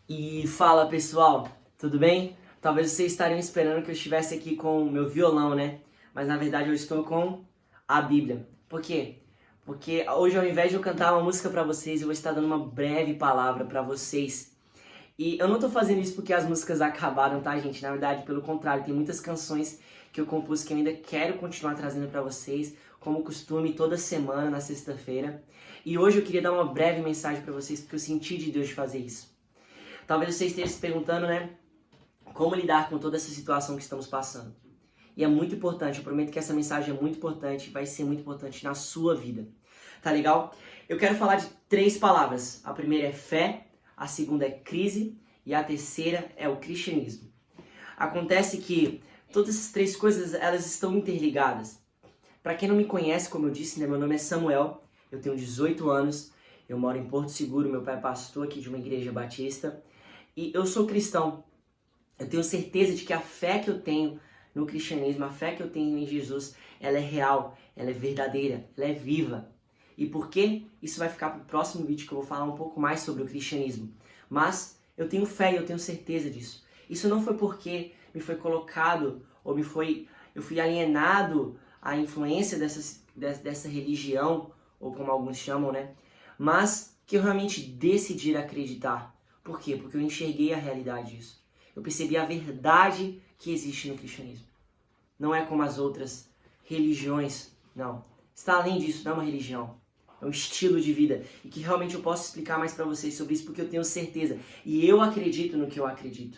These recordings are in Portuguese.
E fala pessoal, tudo bem? Talvez vocês estariam esperando que eu estivesse aqui com o meu violão, né? Mas na verdade eu estou com a Bíblia. Por quê? Porque hoje ao invés de eu cantar uma música para vocês, eu vou estar dando uma breve palavra para vocês. E eu não tô fazendo isso porque as músicas acabaram, tá, gente? Na verdade, pelo contrário, tem muitas canções que eu compus que eu ainda quero continuar trazendo para vocês, como costume, toda semana, na sexta-feira. E hoje eu queria dar uma breve mensagem para vocês porque eu senti de Deus de fazer isso. Talvez você esteja se perguntando, né? Como lidar com toda essa situação que estamos passando. E é muito importante, eu prometo que essa mensagem é muito importante, vai ser muito importante na sua vida. Tá legal? Eu quero falar de 3 palavras. A primeira é fé, a segunda é crise e a terceira é o cristianismo. Acontece que todas essas 3 coisas, elas estão interligadas. Para quem não me conhece, como eu disse, né, meu nome é Samuel, eu tenho 18 anos, eu moro em Porto Seguro, meu pai é pastor aqui de uma igreja batista. E eu sou cristão. Eu tenho certeza de que a fé que eu tenho no cristianismo, a fé que eu tenho em Jesus, ela é real, ela é verdadeira, ela é viva. E por quê? Isso vai ficar para o próximo vídeo que eu vou falar um pouco mais sobre o cristianismo. Mas eu tenho fé e eu tenho certeza disso. Isso não foi porque me foi colocado ou eu fui alienado à influência dessa religião, ou como alguns chamam, né? Mas que eu realmente decidi acreditar. Por quê? Porque eu enxerguei a realidade disso. Eu percebi a verdade que existe no cristianismo. Não é como as outras religiões, não. Está além disso, não é uma religião. É um estilo de vida. E que realmente eu posso explicar mais para vocês sobre isso porque eu tenho certeza. E eu acredito no que eu acredito.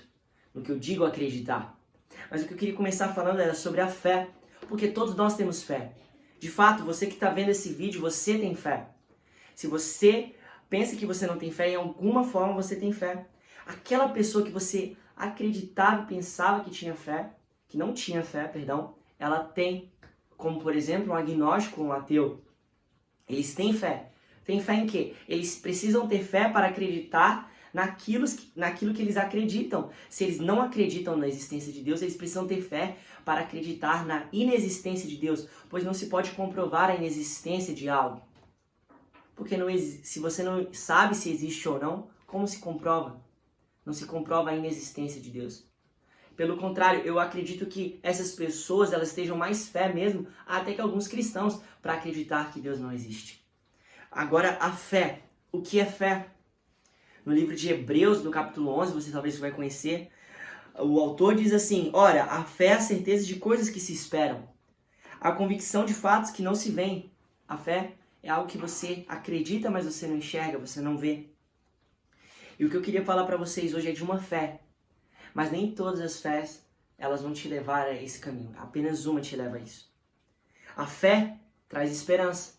No que eu digo acreditar. Mas o que eu queria começar falando era sobre a fé. Porque todos nós temos fé. De fato, você que está vendo esse vídeo, você tem fé. Se você pensa que você não tem fé, em alguma forma você tem fé. Aquela pessoa que você acreditava e pensava que tinha fé, que não tinha fé, perdão, ela tem. Como, por exemplo, um agnóstico, um ateu. Eles têm fé. Tem fé em quê? Eles precisam ter fé para acreditar naquilo que eles acreditam. Se eles não acreditam na existência de Deus, eles precisam ter fé para acreditar na inexistência de Deus, pois não se pode comprovar a inexistência de algo. Porque se você não sabe se existe ou não, como se comprova? Não se comprova a inexistência de Deus. Pelo contrário, eu acredito que essas pessoas elas estejam mais fé mesmo, até que alguns cristãos, para acreditar que Deus não existe. Agora, a fé. O que é fé? No livro de Hebreus, no capítulo 11, você talvez vai conhecer, o autor diz assim: ora, a fé é a certeza de coisas que se esperam, a convicção de fatos que não se veem. A fé é algo que você acredita, mas você não enxerga, você não vê. E o que eu queria falar para vocês hoje é de uma fé. Mas nem todas as fés, elas vão te levar a esse caminho. Apenas uma te leva a isso. A fé traz esperança.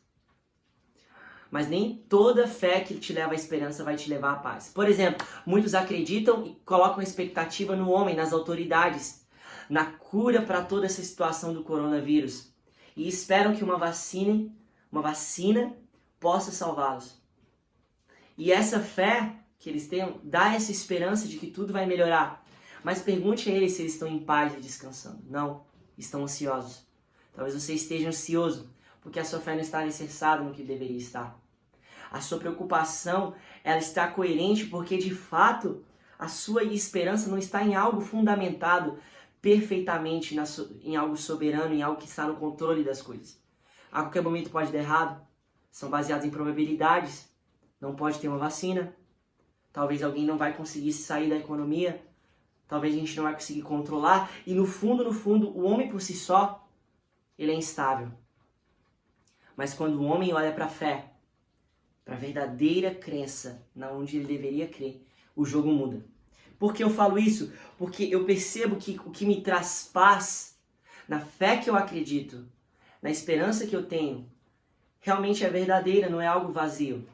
Mas nem toda fé que te leva à esperança vai te levar à paz. Por exemplo, muitos acreditam e colocam expectativa no homem, nas autoridades, na cura para toda essa situação do coronavírus. E esperam que uma vacina possa salvá-los. E essa fé que eles tenham dá essa esperança de que tudo vai melhorar. Mas pergunte a eles se eles estão em paz e descansando. Não, estão ansiosos. Talvez você esteja ansioso, porque a sua fé não está alicerçada no que deveria estar. A sua preocupação, ela está coerente porque, de fato, a sua esperança não está em algo fundamentado perfeitamente em algo soberano, em algo que está no controle das coisas. A qualquer momento pode dar errado. São baseados em probabilidades. Não pode ter uma vacina. Talvez alguém não vai conseguir sair da economia. Talvez a gente não vai conseguir controlar. E no fundo, o homem por si só, ele é instável. Mas quando o homem olha para a fé, para a verdadeira crença, na onde ele deveria crer, o jogo muda. Por que eu falo isso? Porque eu percebo que o que me traz paz, na fé que eu acredito, na esperança que eu tenho, realmente é verdadeira, não é algo vazio.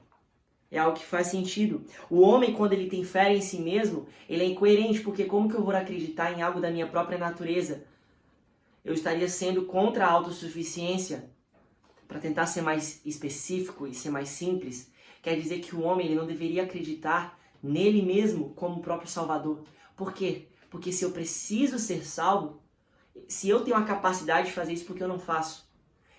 É algo que faz sentido. O homem, quando ele tem fé em si mesmo, ele é incoerente, porque como que eu vou acreditar em algo da minha própria natureza? Eu estaria sendo contra a autossuficiência. Para tentar ser mais específico e ser mais simples, quer dizer que o homem ele não deveria acreditar nele mesmo como o próprio Salvador. Por quê? Porque se eu preciso ser salvo, se eu tenho a capacidade de fazer isso, porque eu não faço?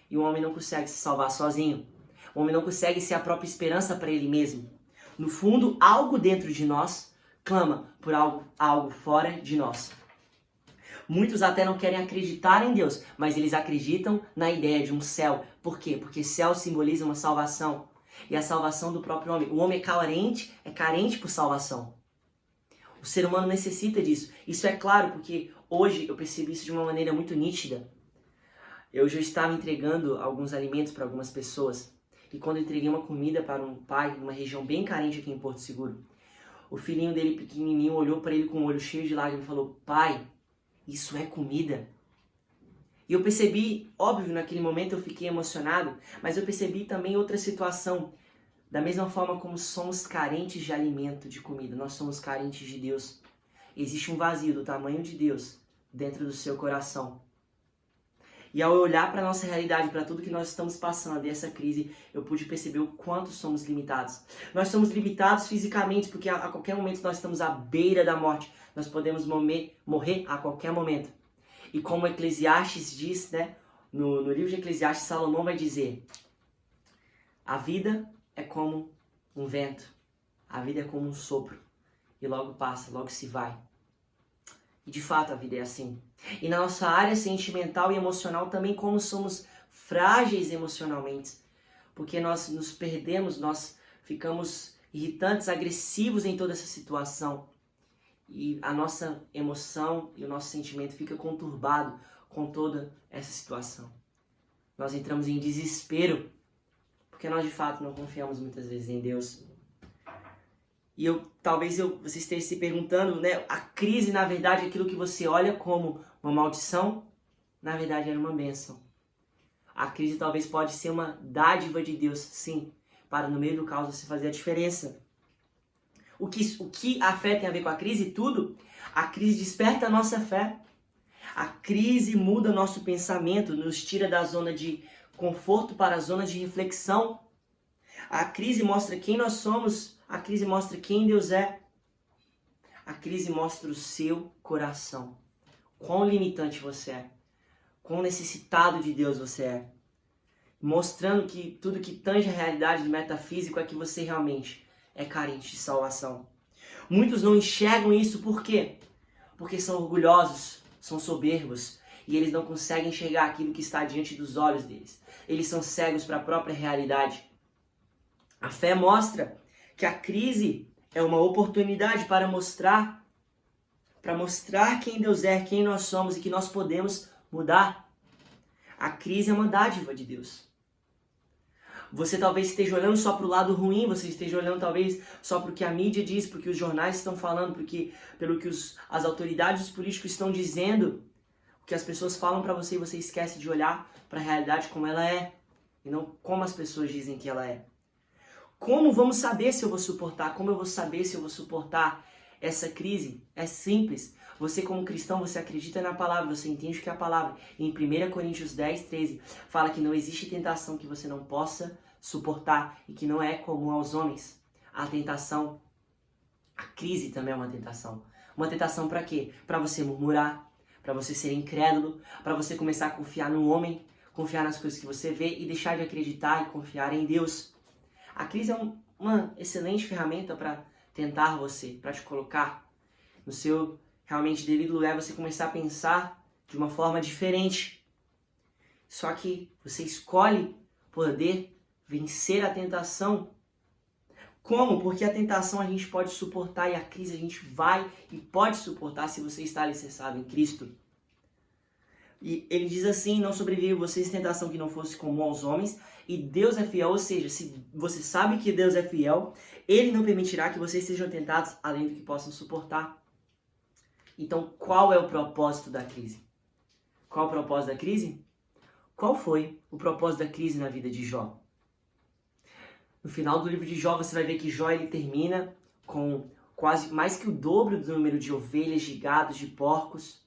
E o homem não consegue se salvar sozinho. O homem não consegue ser a própria esperança para ele mesmo. No fundo, algo dentro de nós clama por algo fora de nós. Muitos até não querem acreditar em Deus, mas eles acreditam na ideia de um céu. Por quê? Porque céu simboliza uma salvação. E a salvação do próprio homem. O homem é carente por salvação. O ser humano necessita disso. Isso é claro, porque hoje eu percebi isso de uma maneira muito nítida. Eu já estava entregando alguns alimentos para algumas pessoas. E quando eu entreguei uma comida para um pai, numa região bem carente aqui em Porto Seguro, o filhinho dele pequenininho olhou para ele com o olho cheio de lágrimas e falou: pai, isso é comida? E eu percebi, óbvio, naquele momento eu fiquei emocionado, mas eu percebi também outra situação. Da mesma forma como somos carentes de alimento, de comida, nós somos carentes de Deus. Existe um vazio do tamanho de Deus dentro do seu coração. E ao olhar para a nossa realidade, para tudo que nós estamos passando, e essa crise, eu pude perceber o quanto somos limitados. Nós somos limitados fisicamente, porque a qualquer momento nós estamos à beira da morte. Nós podemos morrer a qualquer momento. E como Eclesiastes diz, né? No livro de Eclesiastes, Salomão vai dizer: a vida é como um vento, a vida é como um sopro, e logo passa, logo se vai. E de fato a vida é assim. E na nossa área sentimental e emocional também, como somos frágeis emocionalmente, porque nós nos perdemos, nós ficamos irritantes, agressivos em toda essa situação. E a nossa emoção e o nosso sentimento fica conturbado com toda essa situação. Nós entramos em desespero, porque nós de fato não confiamos muitas vezes em Deus. E talvez você esteja se perguntando, né? A crise, na verdade, aquilo que você olha como uma maldição, na verdade era uma bênção. A crise talvez pode ser uma dádiva de Deus, sim, para no meio do caos você fazer a diferença. O que a fé tem a ver com a crise? Tudo. A crise desperta a nossa fé. A crise muda nosso pensamento, nos tira da zona de conforto para a zona de reflexão. A crise mostra quem nós somos. A crise mostra quem Deus é. A crise mostra o seu coração. Quão limitante você é. Quão necessitado de Deus você é. Mostrando que tudo que tange a realidade do metafísico é que você realmente é carente de salvação. Muitos não enxergam isso, por quê? Porque são orgulhosos, são soberbos, e eles não conseguem enxergar aquilo que está diante dos olhos deles. Eles são cegos para a própria realidade. A fé mostra que a crise é uma oportunidade para mostrar quem Deus é, quem nós somos e que nós podemos mudar. A crise é uma dádiva de Deus. Você talvez esteja olhando só para o lado ruim, você esteja olhando talvez só para o que a mídia diz, para o que os jornais estão falando, pelo que as autoridades políticas estão dizendo, o que as pessoas falam para você, e você esquece de olhar para a realidade como ela é, e não como as pessoas dizem que ela é. Como vamos saber se eu vou suportar? Como eu vou saber se eu vou suportar essa crise? É simples. Você como cristão, você acredita na palavra, você entende o que é a palavra. Em 1 Coríntios 10, 13, fala que não existe tentação que você não possa suportar e que não é comum aos homens. A tentação, a crise também é uma tentação. Uma tentação para quê? Para você murmurar, para você ser incrédulo, para você começar a confiar no homem, confiar nas coisas que você vê e deixar de acreditar e confiar em Deus. A crise é uma excelente ferramenta para tentar você, para te colocar no seu realmente devido lugar, você começar a pensar de uma forma diferente. Só que você escolhe poder vencer a tentação. Como? Porque a tentação a gente pode suportar e a crise a gente vai e pode suportar se você está alicerçado em Cristo. E ele diz assim: não sobrevive vocês tentação que não fosse comum aos homens, e Deus é fiel, ou seja, se você sabe que Deus é fiel, Ele não permitirá que vocês sejam tentados além do que possam suportar. Então, qual é o propósito da crise? Qual o propósito da crise? Qual foi o propósito da crise na vida de Jó? No final do livro de Jó, você vai ver que Jó ele termina com quase mais que o dobro do número de ovelhas, de gados, de porcos.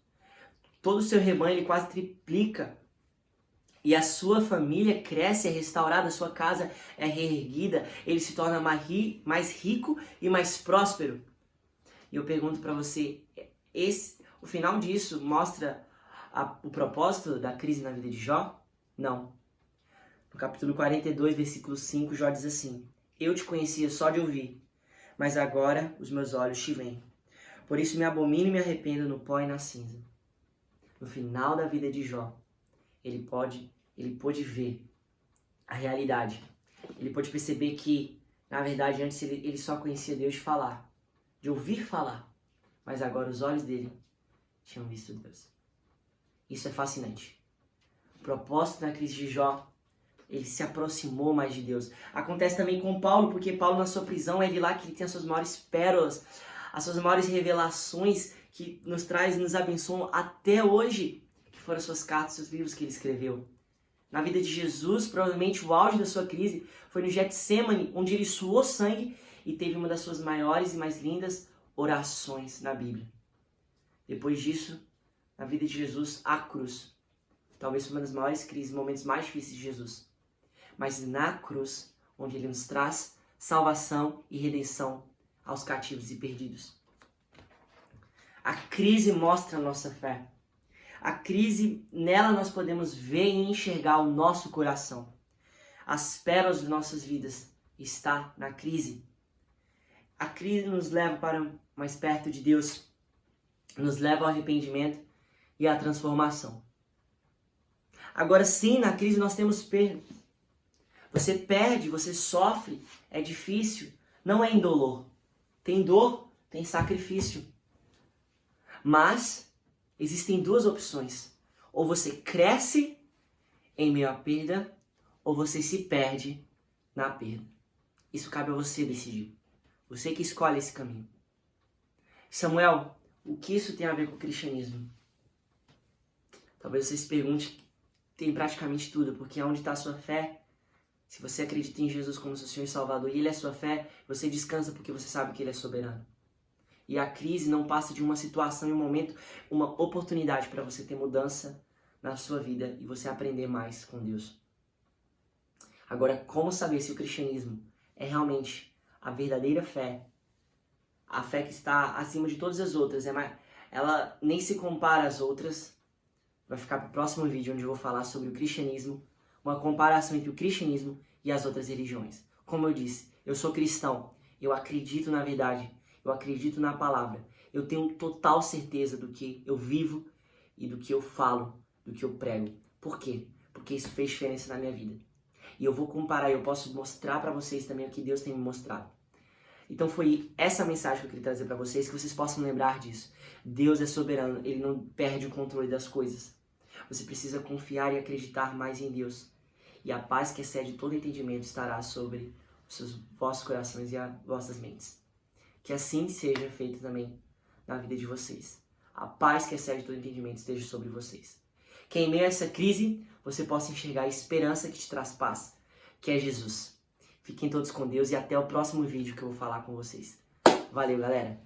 Todo o seu rebanho ele quase triplica. E a sua família cresce, é restaurada, a sua casa é reerguida, ele se torna mais rico e mais próspero. E eu pergunto para você, o final disso mostra o propósito da crise na vida de Jó? Não. No capítulo 42, versículo 5, Jó diz assim: eu te conhecia só de ouvir, mas agora os meus olhos te veem. Por isso me abomino e me arrependo no pó e na cinza. No final da vida de Jó, ele pôde ver a realidade. Ele pôde perceber que, na verdade, antes ele só conhecia Deus de falar, de ouvir falar, mas agora os olhos dele tinham visto Deus. Isso é fascinante. O propósito da crise de Jó, ele se aproximou mais de Deus. Acontece também com Paulo, porque Paulo na sua prisão é de lá que ele tem as suas maiores pérolas, as suas maiores revelações que nos traz e nos abençoam até hoje, que foram as suas cartas, seus livros que ele escreveu. Na vida de Jesus, provavelmente o auge da sua crise foi no Getsemane, onde ele suou sangue e teve uma das suas maiores e mais lindas orações na Bíblia. Depois disso, na vida de Jesus, a cruz. Talvez foi uma das maiores crises, momentos mais difíceis de Jesus. Mas na cruz, onde ele nos traz salvação e redenção aos cativos e perdidos. A crise mostra a nossa fé. A crise, nela nós podemos ver e enxergar o nosso coração. As pérolas de nossas vidas está na crise. A crise nos leva para mais perto de Deus, nos leva ao arrependimento e à transformação. Agora sim, na crise nós temos perda. Você perde, você sofre, é difícil, não é indolor. Tem dor, tem sacrifício. Mas existem duas opções. Ou você cresce em meio à perda, ou você se perde na perda. Isso cabe a você decidir. Você que escolhe esse caminho. Samuel, o que isso tem a ver com o cristianismo? Talvez você se pergunte, tem praticamente tudo, porque onde está a sua fé? Se você acredita em Jesus como seu Senhor e Salvador e Ele é sua fé, você descansa porque você sabe que Ele é soberano. E a crise não passa de uma situação e um momento, uma oportunidade para você ter mudança na sua vida e você aprender mais com Deus. Agora, como saber se o cristianismo é realmente a verdadeira fé? A fé que está acima de todas as outras, ela nem se compara às outras. Vai ficar para o próximo vídeo onde eu vou falar sobre o cristianismo, uma comparação entre o cristianismo e as outras religiões. Como eu disse, eu sou cristão, eu acredito na verdade, eu acredito na palavra, eu tenho total certeza do que eu vivo e do que eu falo, do que eu prego. Por quê? Porque isso fez diferença na minha vida. E eu vou comparar, eu posso mostrar para vocês também o que Deus tem me mostrado. Então foi essa mensagem que eu queria trazer para vocês, que vocês possam lembrar disso. Deus é soberano, Ele não perde o controle das coisas. Você precisa confiar e acreditar mais em Deus. E a paz que excede todo entendimento estará sobre os vossos corações e as vossas mentes. Que assim seja feito também na vida de vocês. A paz que excede todo entendimento esteja sobre vocês. Que em meio a essa crise, você possa enxergar a esperança que te traz paz, que é Jesus. Fiquem todos com Deus e até o próximo vídeo que eu vou falar com vocês. Valeu, galera!